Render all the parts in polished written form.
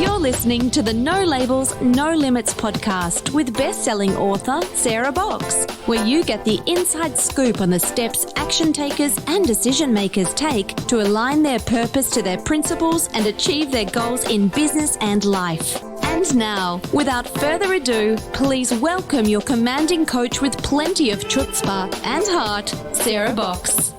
You're listening to the No Labels, No Limits podcast with best-selling author Sarah Box, where you get the inside scoop on the steps action takers and decision makers take to align their purpose to their principles and achieve their goals in business and life. And now, without further ado, please welcome your commanding coach with plenty of chutzpah and heart, Sarah Box.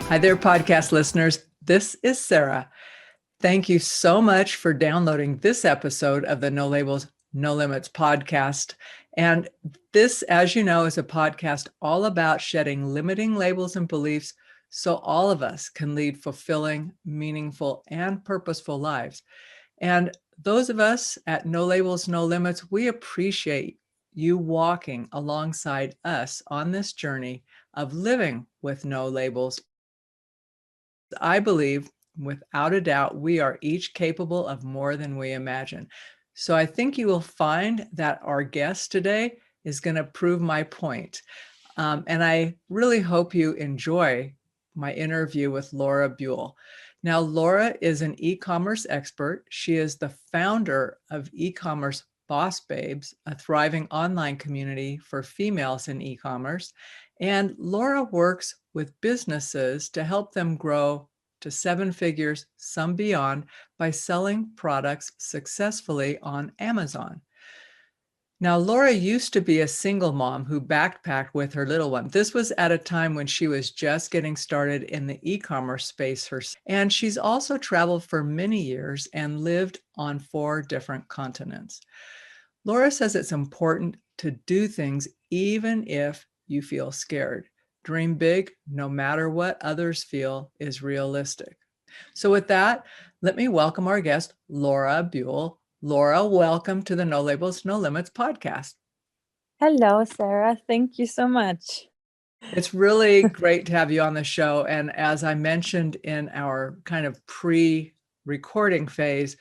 Hi there, podcast listeners. This is Sarah. Thank you so much for downloading this episode of the No Labels, No Limits podcast. And this, as you know, is a podcast all about shedding limiting labels and beliefs so all of us can lead fulfilling, meaningful, and purposeful lives. And those of us at No Labels, No Limits, we appreciate you walking alongside us on this journey of living with no labels. I believe, without a doubt, we are each capable of more than we imagine. So I think you will find that our guest today is going to prove my point. And I really hope you enjoy my interview with Laura Buhl. Now, Laura is an e-commerce expert. She is the founder of eCommerce Boss Babes, a thriving online community for females in e-commerce. And Laura works with businesses to help them grow to 7 figures, some beyond, by selling products successfully on Amazon. Now, Laura used to be a single mom who backpacked with her little one. This was at a time when she was just getting started in the e-commerce space herself. And she's also traveled for many years and lived on 4 different continents. Laura says it's important to do things even if you feel scared. Dream big, no matter what others feel is realistic. So with that, let me welcome our guest, Laura Buhl. Laura, welcome to the No Labels, No Limits podcast. Hello, Sarah. Thank you so much. It's really great to have you on the show. And as I mentioned in our kind of pre-recording phase,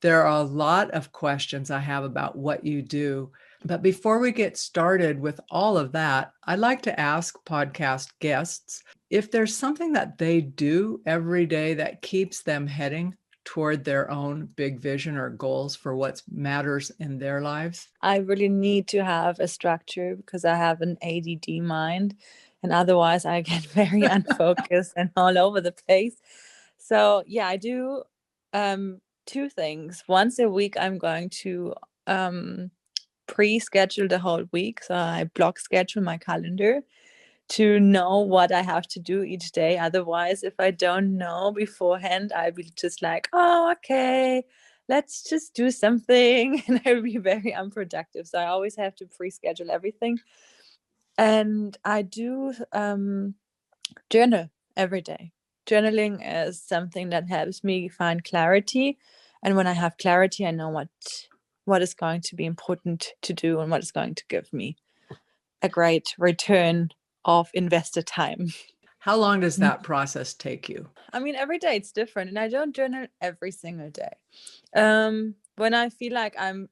there are a lot of questions I have about what you do. But before we get started with all of that, I'd like to ask podcast guests if there's something that they do every day that keeps them heading toward their own big vision or goals for what matters in their lives. I really need to have a structure because I have an ADD mind, and otherwise I get very unfocused and all over the place. So yeah, I do 2 things. Once a week, I'm going to pre-schedule the whole week. So I block schedule my calendar to know what I have to do each day. Otherwise, if I don't know beforehand, I'll be just like, oh, okay, let's just do something. And I'll be very unproductive. So I always have to pre-schedule everything. And I do journal every day. Journaling is something that helps me find clarity. And when I have clarity, I know what is going to be important to do and what is going to give me a great return of invested time. How long does that process take you? I mean, every day it's different, and I don't journal every single day. When I feel like I'm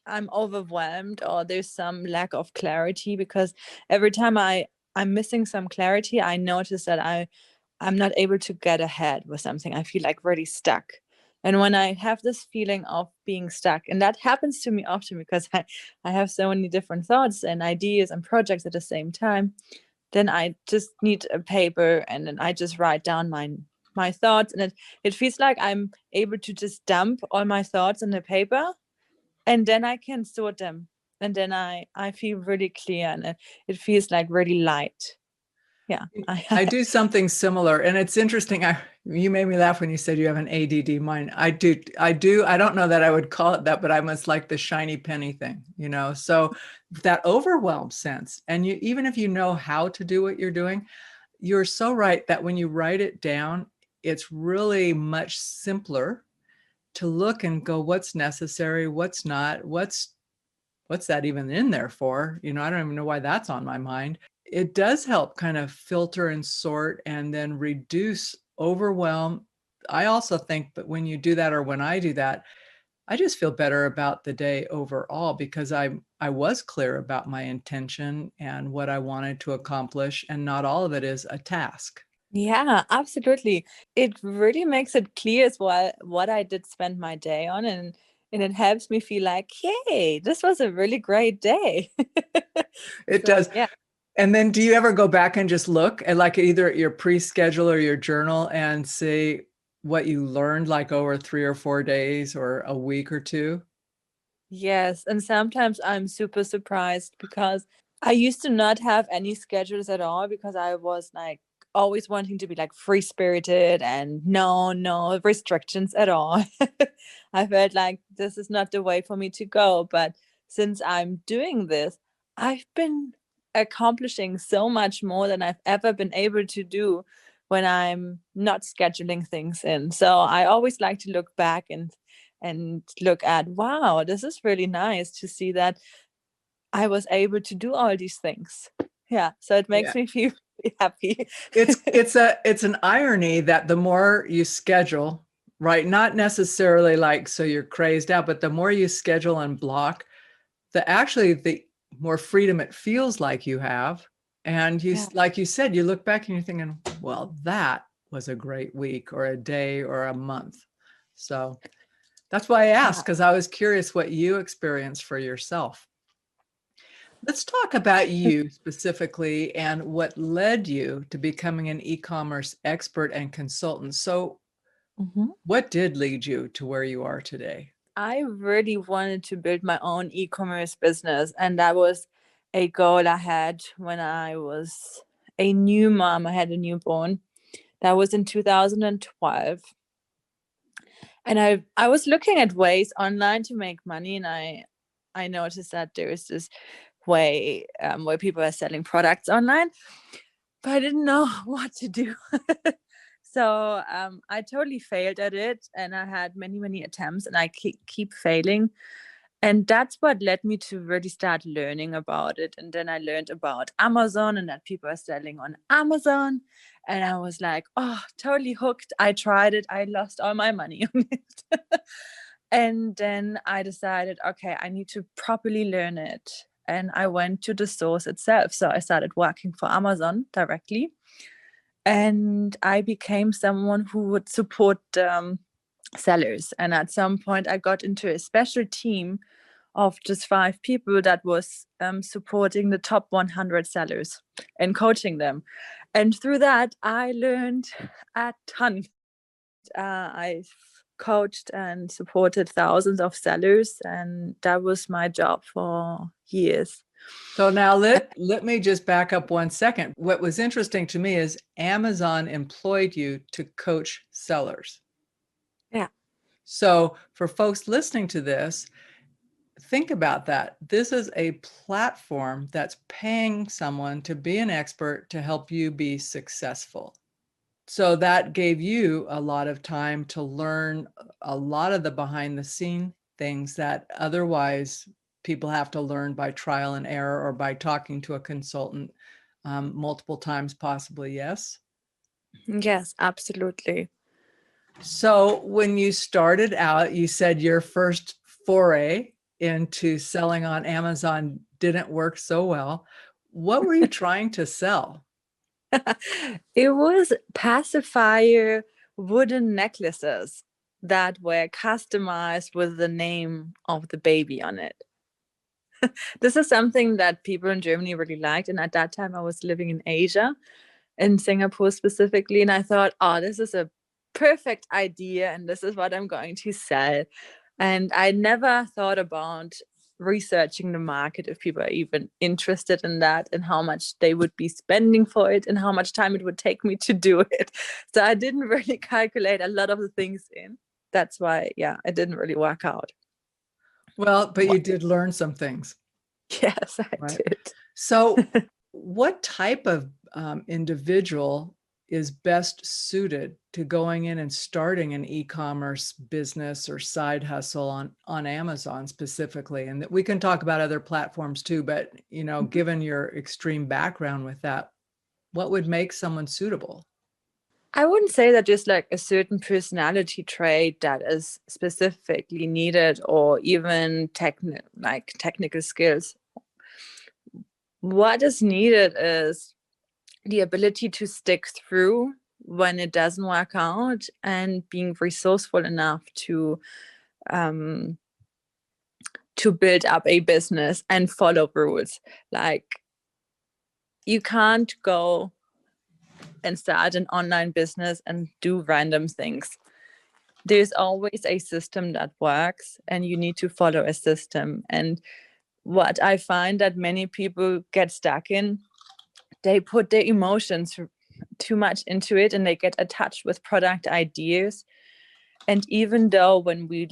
overwhelmed or there's some lack of clarity, because every time I'm missing some clarity, I notice that I'm not able to get ahead with something. I feel like really stuck. And when I have this feeling of being stuck, and that happens to me often because I have so many different thoughts and ideas and projects at the same time, then I just need a paper and then I just write down my thoughts. And it feels like I'm able to just dump all my thoughts on the paper, and then I can sort them. And then I feel really clear, and it feels like really light. Yeah, I do something similar. And it's interesting. You made me laugh when you said you have an ADD mind. I do. I don't know that I would call it that, but I must like the shiny penny thing, so that overwhelm sense. And even if you know how to do what you're doing, you're so right that when you write it down, it's really much simpler to look and go, what's necessary, what's not, what's that even in there for? I don't even know why that's on my mind. It does help kind of filter and sort and then reduce overwhelm. I also think that when you do that, or when I do that, I just feel better about the day overall because I was clear about my intention and what I wanted to accomplish, and not all of it is a task. Yeah, absolutely. It really makes it clear as well what I did spend my day on, and it helps me feel like, hey, this was a really great day. It So does. yeah. And then do you ever go back and just look at like either at your pre-schedule or your journal and see what you learned like over 3 or 4 days or a week or two? Yes, and sometimes I'm super surprised because I used to not have any schedules at all because I was like always wanting to be like free spirited and no restrictions at all. I felt like this is not the way for me to go. But since I'm doing this, I've been accomplishing so much more than I've ever been able to do when I'm not scheduling things in. So I always like to look back and look at, wow, this is really nice to see that I was able to do all these things. Yeah, so it Yeah. makes me feel really happy. It's an irony that the more you schedule, right? Not necessarily like so you're crazed out, but the more you schedule and block, the more freedom it feels like you have. And you, Yeah, like you said, you look back and you're thinking, well, that was a great week or a day or a month. So that's why I yeah. asked, because I was curious what you experienced for yourself. Let's talk about you specifically and what led you to becoming an e-commerce expert and consultant. So, Mhm. what did lead you to where you are today? I really wanted to build my own e-commerce business, and that was a goal I had when I was a new mom. I had a newborn. That was in 2012. And I was looking at ways online to make money, and I noticed that there is this way where people are selling products online, but I didn't know what to do. So I totally failed at it, and I had many attempts, and I keep failing. And that's what led me to really start learning about it. And then I learned about Amazon and that people are selling on Amazon. And I was like, oh, totally hooked. I tried it. I lost all my money on it. And then I decided, okay, I need to properly learn it. And I went to the source itself. So I started working for Amazon directly. And I became someone who would support sellers. And at some point, I got into a special team of just 5 people that was supporting the top 100 sellers and coaching them. And through that, I learned a ton. I've coached and supported thousands of sellers, and that was my job for years. So now let me just back up 1 second. What was interesting to me is Amazon employed you to coach sellers. Yeah. So for folks listening to this, think about that. This is a platform that's paying someone to be an expert to help you be successful. So that gave you a lot of time to learn a lot of the behind the scene things that otherwise people have to learn by trial and error or by talking to a consultant multiple times, possibly. Yes. Yes, absolutely. So when you started out, you said your first foray into selling on Amazon didn't work so well. What were you trying to sell? It was pacifier wooden necklaces that were customized with the name of the baby on it. This is something that people in Germany really liked. And at that time, I was living in Asia, in Singapore specifically. And I thought, oh, this is a perfect idea. And this is what I'm going to sell. And I never thought about researching the market, if people are even interested in that, and how much they would be spending for it and how much time it would take me to do it. So I didn't really calculate a lot of the things in. That's why, yeah, it didn't really work out. Well, but you did learn some things, Yes, I right? did. So what type of individual is best suited to going in and starting an e-commerce business or side hustle on Amazon specifically? And that we can talk about other platforms too, but given your extreme background with that, what would make someone suitable? I wouldn't say that there's like a certain personality trait that is specifically needed, or even technical skills. What is needed is the ability to stick through when it doesn't work out, and being resourceful enough to build up a business and follow rules. Like, you can't go and start an online business and do random things. There's always a system that works, and you need to follow a system. And what I find that many people get stuck in, they put their emotions too much into it, and they get attached with product ideas. And even though when we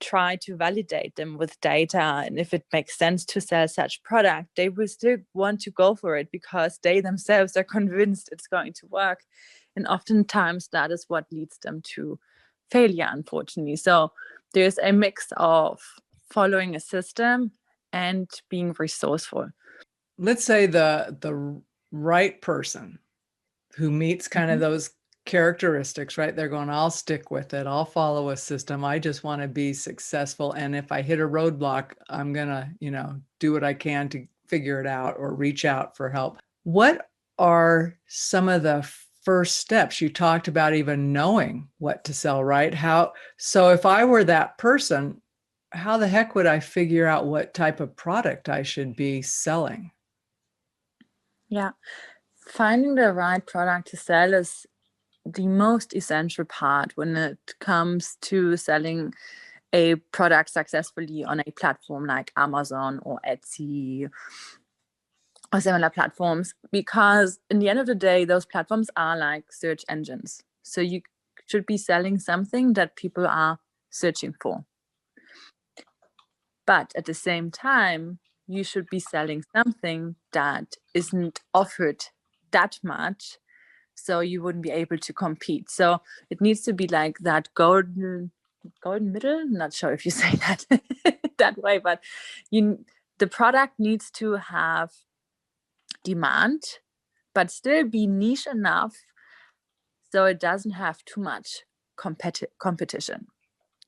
try to validate them with data, and if it makes sense to sell such product, they will still want to go for it because they themselves are convinced it's going to work. And oftentimes that is what leads them to failure, unfortunately. So there's a mix of following a system and being resourceful. Let's say the right person who meets kind of those characteristics, right? They're going, I'll stick with it. I'll follow a system. I just want to be successful. And if I hit a roadblock, I'm going to, do what I can to figure it out or reach out for help. What are some of the first steps? You talked about even knowing what to sell, right? So if I were that person, how the heck would I figure out what type of product I should be selling? Yeah. Finding the right product to sell is the most essential part when it comes to selling a product successfully on a platform like Amazon or Etsy or similar platforms, because in the end of the day, those platforms are like search engines. So you should be selling something that people are searching for. But at the same time, you should be selling something that isn't offered that much, so you wouldn't be able to compete. So it needs to be like that golden middle. I'm not sure if you say that that way, but the product needs to have demand, but still be niche enough so it doesn't have too much competition.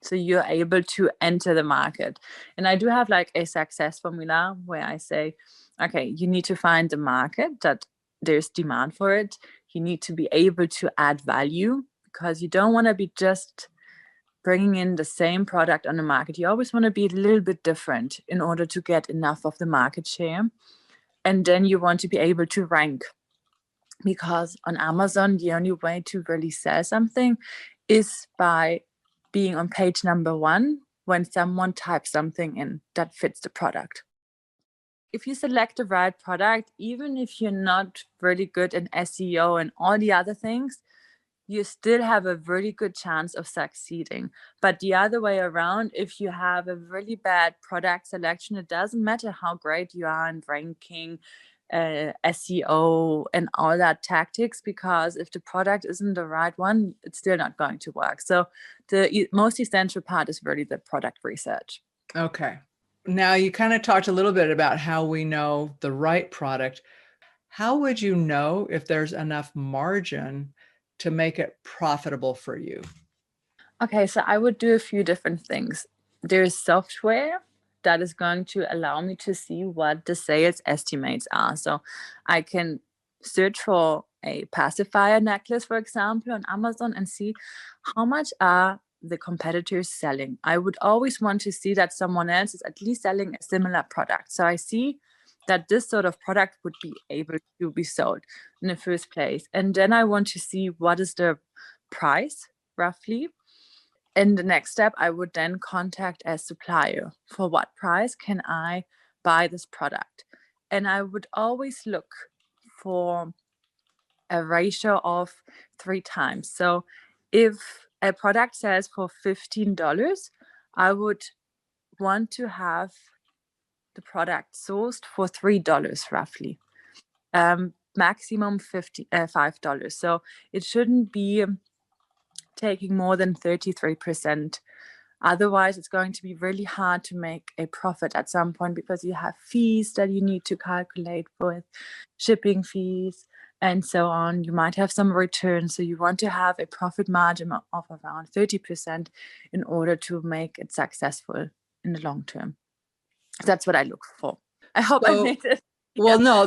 So you're able to enter the market. And I do have like a success formula where I say, okay, you need to find the market that there's demand for it. You need to be able to add value, because you don't want to be just bringing in the same product on the market. You always want to be a little bit different in order to get enough of the market share. And then you want to be able to rank, because on Amazon, the only way to really sell something is by being on page number 1 when someone types something in that fits the product. If you select the right product, even if you're not really good in SEO and all the other things, you still have a really good chance of succeeding. But the other way around, if you have a really bad product selection, it doesn't matter how great you are in ranking, SEO and all that tactics, because if the product isn't the right one, it's still not going to work. So the most essential part is really the product research. Okay. Now you kind of talked a little bit about how we know the right product. How would you know if there's enough margin to make it profitable for you? Okay, so I would do a few different things. There's software that is going to allow me to see what the sales estimates are. So I can search for a pacifier necklace, for example, on Amazon and see how much are the competitors selling. I would always want to see that someone else is at least selling a similar product. So I see that this sort of product would be able to be sold in the first place. And then I want to see what is the price roughly. In the next step, I would then contact a supplier. For what price can I buy this product? And I would always look for a ratio of 3 times. So if a product sells for $15, I would want to have the product sourced for $3 roughly, maximum $5. So it shouldn't be taking more than 33%. Otherwise, it's going to be really hard to make a profit at some point, because you have fees that you need to calculate with shipping fees and so on. You might have some returns. So you want to have a profit margin of around 30% in order to make it successful in the long term. That's what I look for. I hope I made it. Well, no,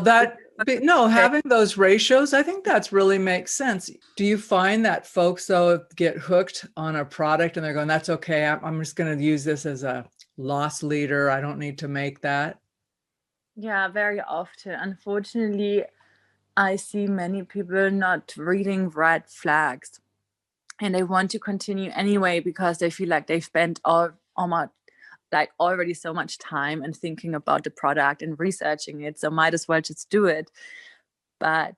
no, having those ratios, I think that's really makes sense. Do you find that folks though get hooked on a product and they're going, that's okay, I'm just going to use this as a loss leader, I don't need to make that? Yeah, very often. Unfortunately, I see many people not reading red flags, and they want to continue anyway because they feel like they've spent almost like already so much time and thinking about the product and researching it, so might as well just do it. But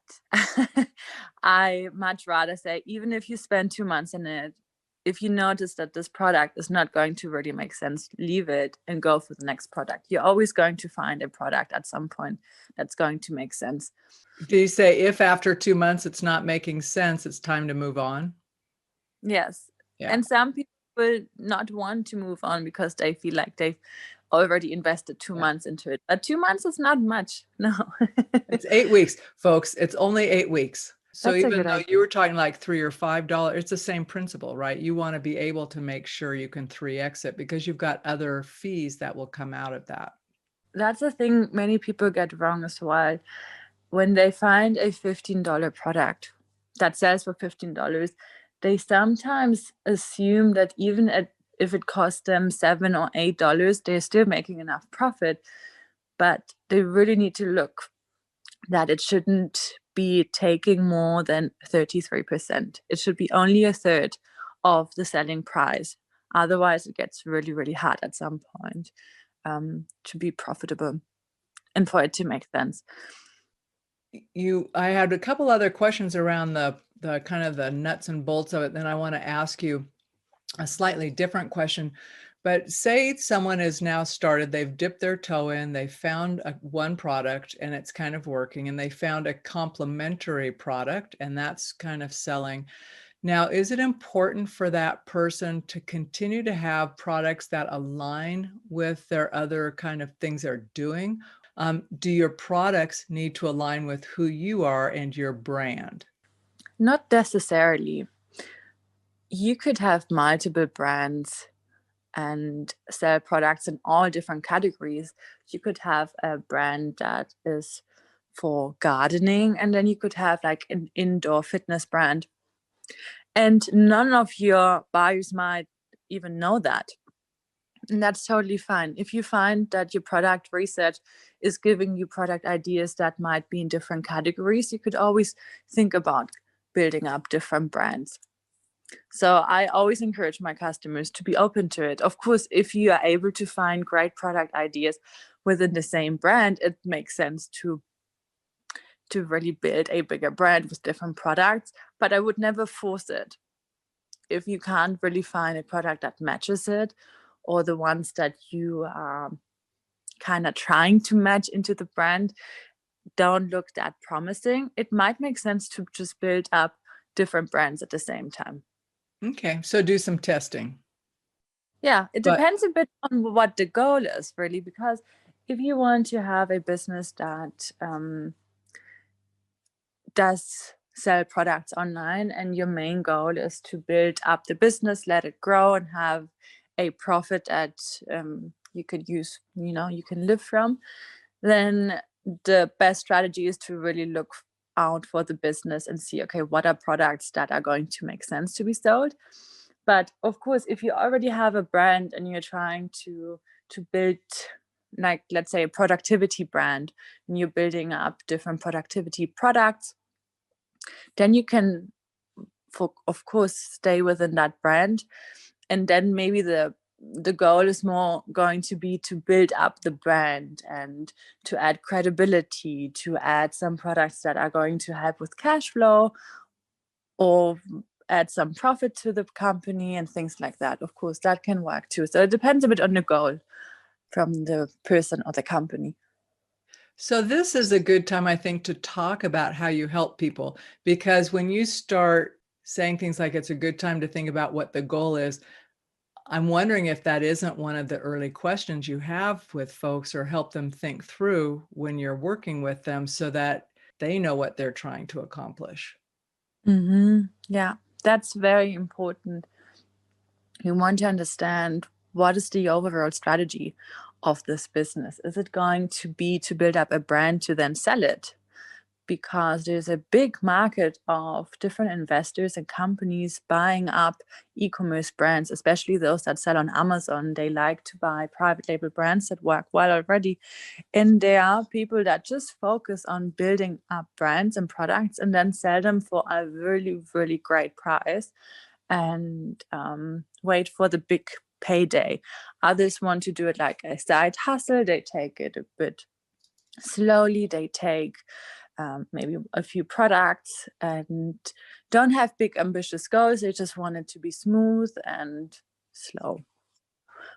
I much rather say, even if you spend 2 months in it, if you notice that this product is not going to really make sense, leave it and go for the next product. You're always going to find a product at some point that's going to make sense. Do you say if after 2 months it's not making sense, it's time to move on? Yes. Yeah. And some people will not want to move on because they feel like they've already invested 2 months into it. But 2 months is not much. No. It's 8 weeks, folks. It's only 8 weeks. So That's a even good though idea. you were talking like $3 or $5, it's the same principle, right? You want to be able to make sure you can 3x it because you've got other fees that will come out of that. That's the thing many people get wrong as well. When they find a $15 product that sells for $15, they sometimes assume that even if it costs them $7 or $8, they're still making enough profit. But they really need to look that it shouldn't be taking more than 33%. It should be only a third of the selling price. Otherwise, it gets really, really hard at some point to be profitable and for it to make sense. I had a couple other questions around the kind of the nuts and bolts of it. Then I want to ask you a slightly different question. But say someone has now started, they've dipped their toe in, they found one product and it's kind of working, and they found a complementary product and that's kind of selling. Now, is it important for that person to continue to have products that align with their other kind of things they're doing? Do your products need to align with who you are and your brand? Not necessarily. You could have multiple brands and sell products in all different categories. You could have a brand that is for gardening, and then you could have like an indoor fitness brand. And none of your buyers might even know that. And that's totally fine. If you find that your product research is giving you product ideas that might be in different categories, you could always think about building up different brands. So I always encourage my customers to be open to it. Of course, if you are able to find great product ideas within the same brand, it makes sense to really build a bigger brand with different products, but I would never force it. If you can't really find a product that matches it, or the ones that you are kind of trying to match into the brand don't look that promising, it might make sense to just build up different brands at the same time. Okay, so do some testing. Yeah, it depends a bit on what the goal is, really, because if you want to have a business that does sell products online and your main goal is to build up the business, let it grow, and have a profit that you could use, you can live from, then the best strategy is to really look out for the business and see, okay, what are products that are going to make sense to be sold. But of course, if you already have a brand and you're trying to build, like, let's say, a productivity brand, and you're building up different productivity products, then you can, of course, stay within that brand. And then maybe the goal is more going to be to build up the brand and to add credibility, to add some products that are going to help with cash flow or add some profit to the company and things like that. Of course, that can work too. So it depends a bit on the goal from the person or the company. So this is a good time, I think, to talk about how you help people, because when you start saying things like it's a good time to think about what the goal is, I'm wondering if that isn't one of the early questions you have with folks, or help them think through when you're working with them so that they know what they're trying to accomplish. Mm-hmm. Yeah, that's very important. You want to understand, what is the overall strategy of this business? Is it going to be to build up a brand to then sell it? because there's a big market of different investors and companies buying up e-commerce brands, especially those that sell on Amazon. They like to buy private label brands that work well already. And there are people that just focus on building up brands and products and then sell them for a really, really great price and wait for the big payday. Others want to do it like a side hustle. They take it a bit slowly. They take maybe a few products and don't have big ambitious goals. They just want it to be smooth and slow,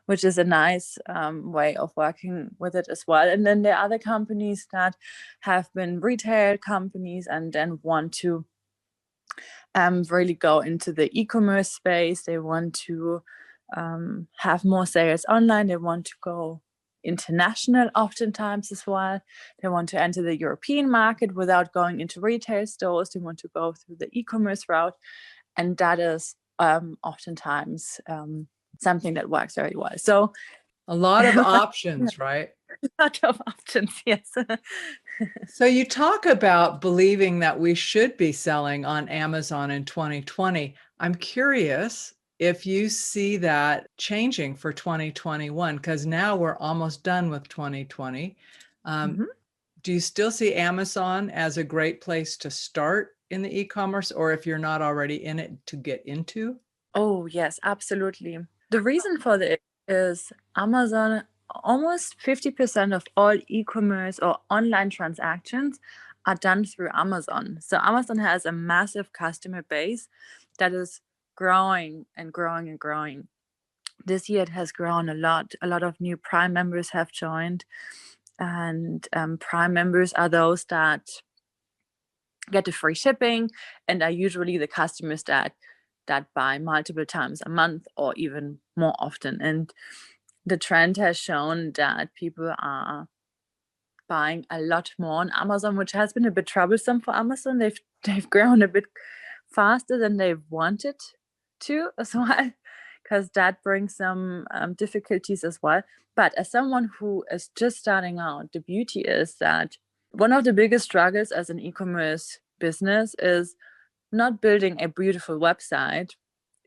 which is a nice way of working with it as well. And then there are other companies that have been retail companies and then want to really go into the e-commerce space. They want to have more sales online. They want to go international oftentimes as well. They want to enter the European market without going into retail stores. They want to go through the e-commerce route. And that is oftentimes something that works very well. So a lot of options, right? A lot of options, yes. So you talk about believing that we should be selling on Amazon in 2020. I'm curious if you see that changing for 2021, because now we're almost done with 2020. Do you still see Amazon as a great place to start in the e-commerce, or if you're not already in it, to get into? Oh, yes, absolutely. The reason for this is Amazon, almost 50% of all e-commerce or online transactions are done through Amazon. So Amazon has a massive customer base that is growing and growing and growing. This year it has grown a lot. A lot of new Prime members have joined. And Prime members are those that get the free shipping and are usually the customers that buy multiple times a month or even more often. And the trend has shown that people are buying a lot more on Amazon, which has been a bit troublesome for Amazon. They've grown a bit faster than they wanted to as well, because that brings some difficulties as well. But as someone who is just starting out, the beauty is that one of the biggest struggles as an e-commerce business is not building a beautiful website,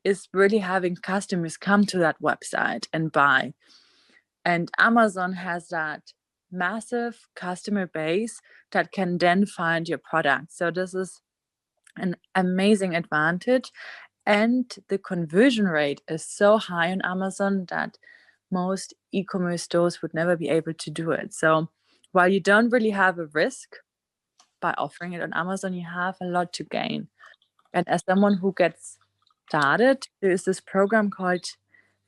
is really having customers come to that website and buy. And Amazon has that massive customer base that can then find your product. So this is an amazing advantage. And the conversion rate is so high on Amazon that most e-commerce stores would never be able to do it. So while you don't really have a risk by offering it on Amazon, you have a lot to gain. And as someone who gets started, there is this program called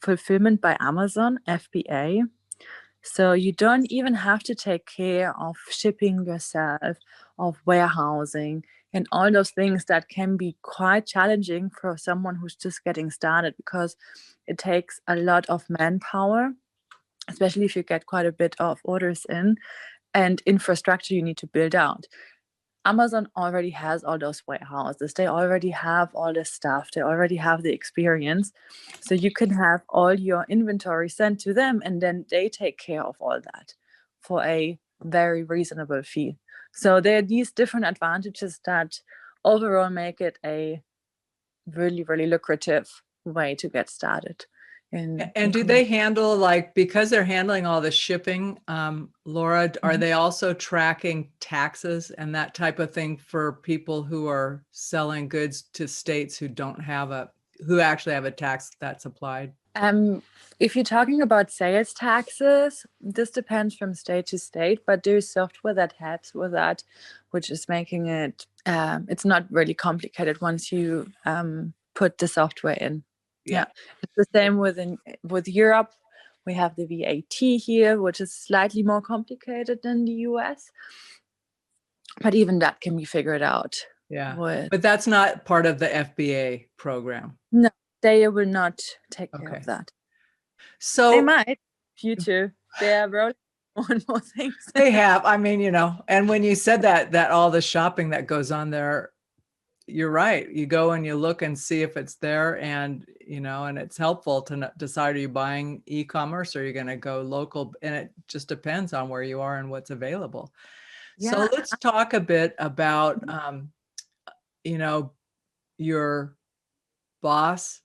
Fulfillment by Amazon, FBA. So you don't even have to take care of shipping yourself, of warehousing, and all those things that can be quite challenging for someone who's just getting started, because it takes a lot of manpower, especially if you get quite a bit of orders in, and infrastructure you need to build out. Amazon already has all those warehouses. They already have all the stuff. They already have the experience. So you can have all your inventory sent to them, and then they take care of all that for a very reasonable fee. So there are these different advantages that overall make it a really, really lucrative way to get started. And do they handle, like, because they're handling all the shipping, Laura, are they also tracking taxes and that type of thing for people who are selling goods to states who actually have a tax that's applied? If you're talking about sales taxes, this depends from state to state, but there's software that helps with that, which is making it, it's not really complicated once you put the software in. Yeah. It's the same with Europe. We have the VAT here, which is slightly more complicated than the US. But even that can be figured out. Yeah. But that's not part of the FBA program. No, they will not take care of that. So they might, future. They are rolling on more things. They have. I mean, and when you said that all the shopping that goes on there, you're right. You go and you look and see if it's there, and and it's helpful to decide, are you buying e-commerce or are you going to go local? And it just depends on where you are and what's available. So let's talk a bit about, your boss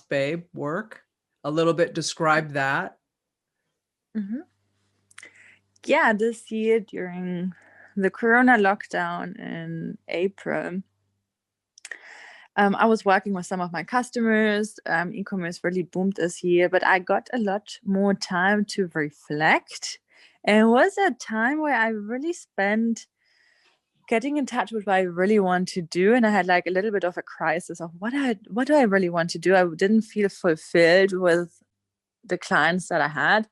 babe work. A little bit, describe that. Mhm. Yeah, this year during the Corona lockdown in April, I was working with some of my customers. E-commerce really boomed this year, but I got a lot more time to reflect. And it was a time where I really spent getting in touch with what I really want to do. And I had like a little bit of a crisis of what do I really want to do? I didn't feel fulfilled with the clients that I had.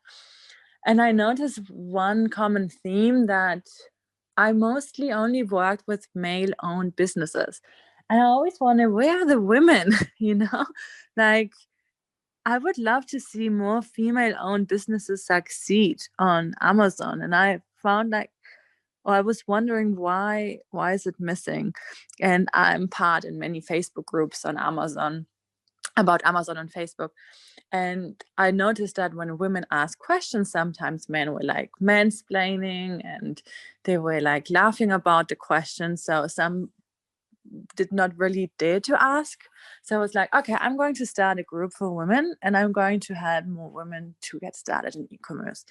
And I noticed one common theme that I mostly only worked with male-owned businesses. And I always wondered, where are the women? Like I would love to see more female-owned businesses succeed on Amazon. And I found I was wondering why is it missing? And I'm part in many Facebook groups on Amazon about Amazon on Facebook. And I noticed that when women ask questions, sometimes men were like mansplaining and they were like laughing about the question. So some did not really dare to ask. So I was like, okay, I'm going to start a group for women and I'm going to help more women to get started in e-commerce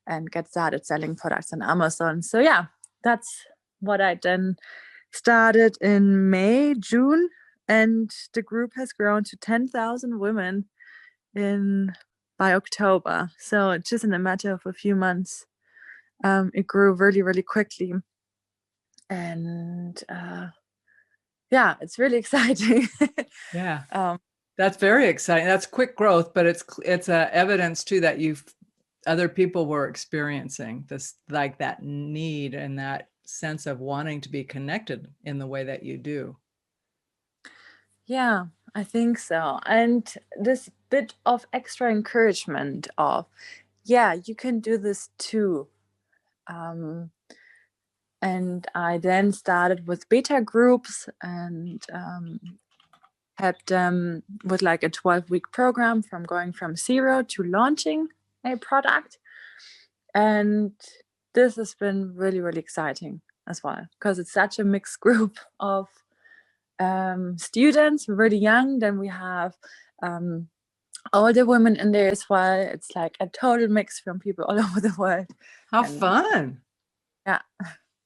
and get started selling products on Amazon. So yeah, that's what I then started in May, June, and the group has grown to 10,000 women by October. So just in a matter of a few months, it grew really, really quickly. And yeah, it's really exciting. Yeah. That's very exciting. That's quick growth, but it's evidence too that other people were experiencing this, like that need and that sense of wanting to be connected in the way that you do. Yeah, I think so. And this bit of extra encouragement of, yeah, you can do this too. And I then started with beta groups and helped them with like a 12-week program from going from zero to launching a product. And this has been really, really exciting as well, because it's such a mixed group of students, really young. Then we have older women in there as well. It's like a total mix from people all over the world. How fun. Yeah.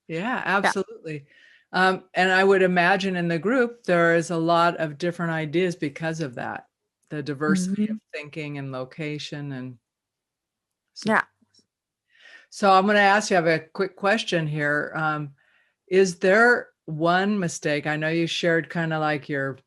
Yeah, absolutely. Yeah. And I would imagine in the group, there is a lot of different ideas because of that, the diversity of thinking and location and support. Yeah. So I'm going to ask you, I have a quick question here. Is there one mistake? I know you shared kind of like your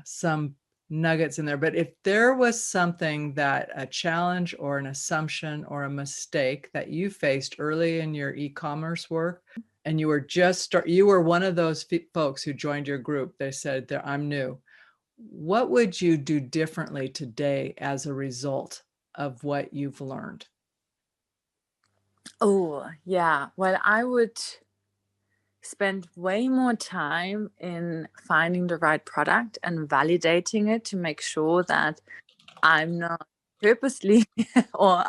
some nuggets in there, but if there was something a challenge or an assumption or a mistake that you faced early in your e-commerce work, and you were you were one of those folks who joined your group, they said, I'm new. What would you do differently today as a result of what you've learned? Oh, yeah. Well, I would spend way more time in finding the right product and validating it to make sure that I'm not purposely or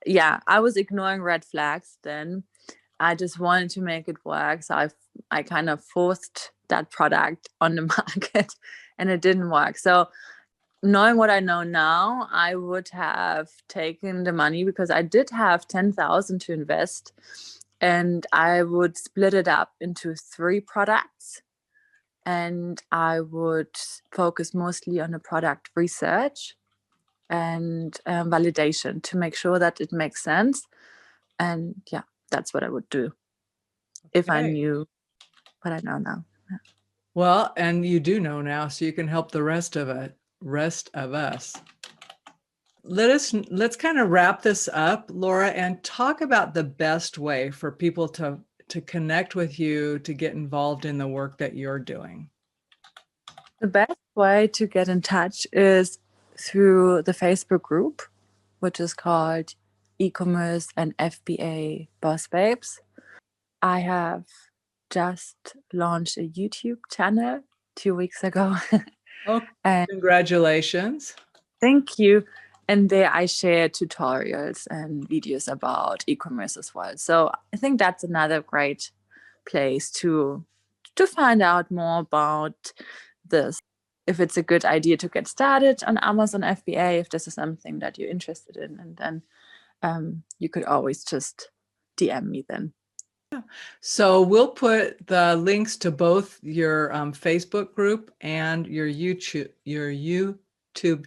yeah, I was ignoring red flags then. I just wanted to make it work. So I kind of forced that product on the market and it didn't work. So knowing what I know now, I would have taken the money because I did have 10,000 to invest, and I would split it up into 3 products, and I would focus mostly on the product research and validation to make sure that it makes sense. And yeah, that's what I would do if I knew what I know now. Yeah. Well, and you do know now, so you can help the rest of us. Let's kind of wrap this up, Laura, and talk about the best way for people to connect with you, to get involved in the work that you're doing. The best way to get in touch is through the Facebook group, which is called eCommerce and FBA Boss Babes. I have just launched a YouTube channel 2 weeks ago. Oh, congratulations. Thank you. And there I share tutorials and videos about e-commerce as well. So I think that's another great place to find out more about this. If it's a good idea to get started on Amazon FBA, if this is something that you're interested in, and then you could always just DM me then. So we'll put the links to both your Facebook group and your YouTube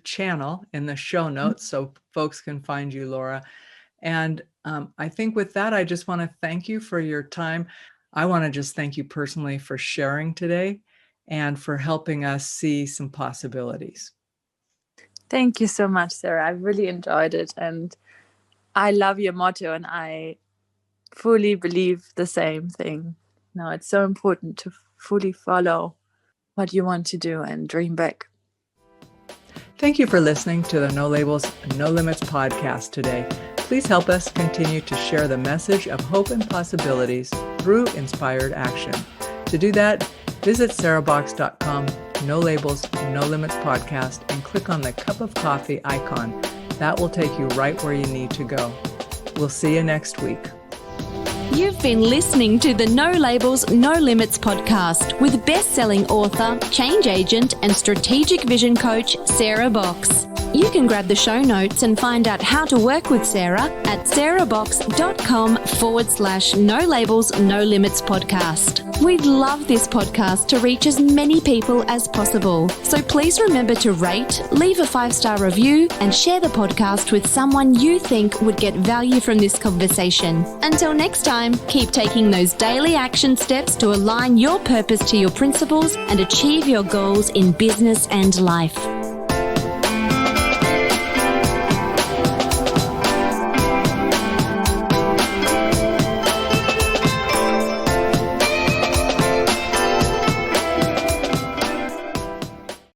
channel in the show notes so folks can find you, Laura. And I think with that, I just want to thank you for your time. I want to just thank you personally for sharing today and for helping us see some possibilities. Thank you so much, Sarah. I really enjoyed it. And I love your motto, and I fully believe the same thing. No, it's so important to fully follow what you want to do and dream big. Thank you for listening to the No Labels, No Limits podcast today. Please help us continue to share the message of hope and possibilities through inspired action. To do that, visit sarahbox.com, No Labels, No Limits podcast, and click on the cup of coffee icon. That will take you right where you need to go. We'll see you next week. You've been listening to the No Labels, No Limits podcast with best-selling author, change agent, and strategic vision coach, Sarah Box. You can grab the show notes and find out how to work with Sarah at sarahbox.com/No Labels, No Limits podcast. We'd love this podcast to reach as many people as possible. So please remember to rate, leave a 5-star review, and share the podcast with someone you think would get value from this conversation. Until next time, keep taking those daily action steps to align your purpose to your principles and achieve your goals in business and life.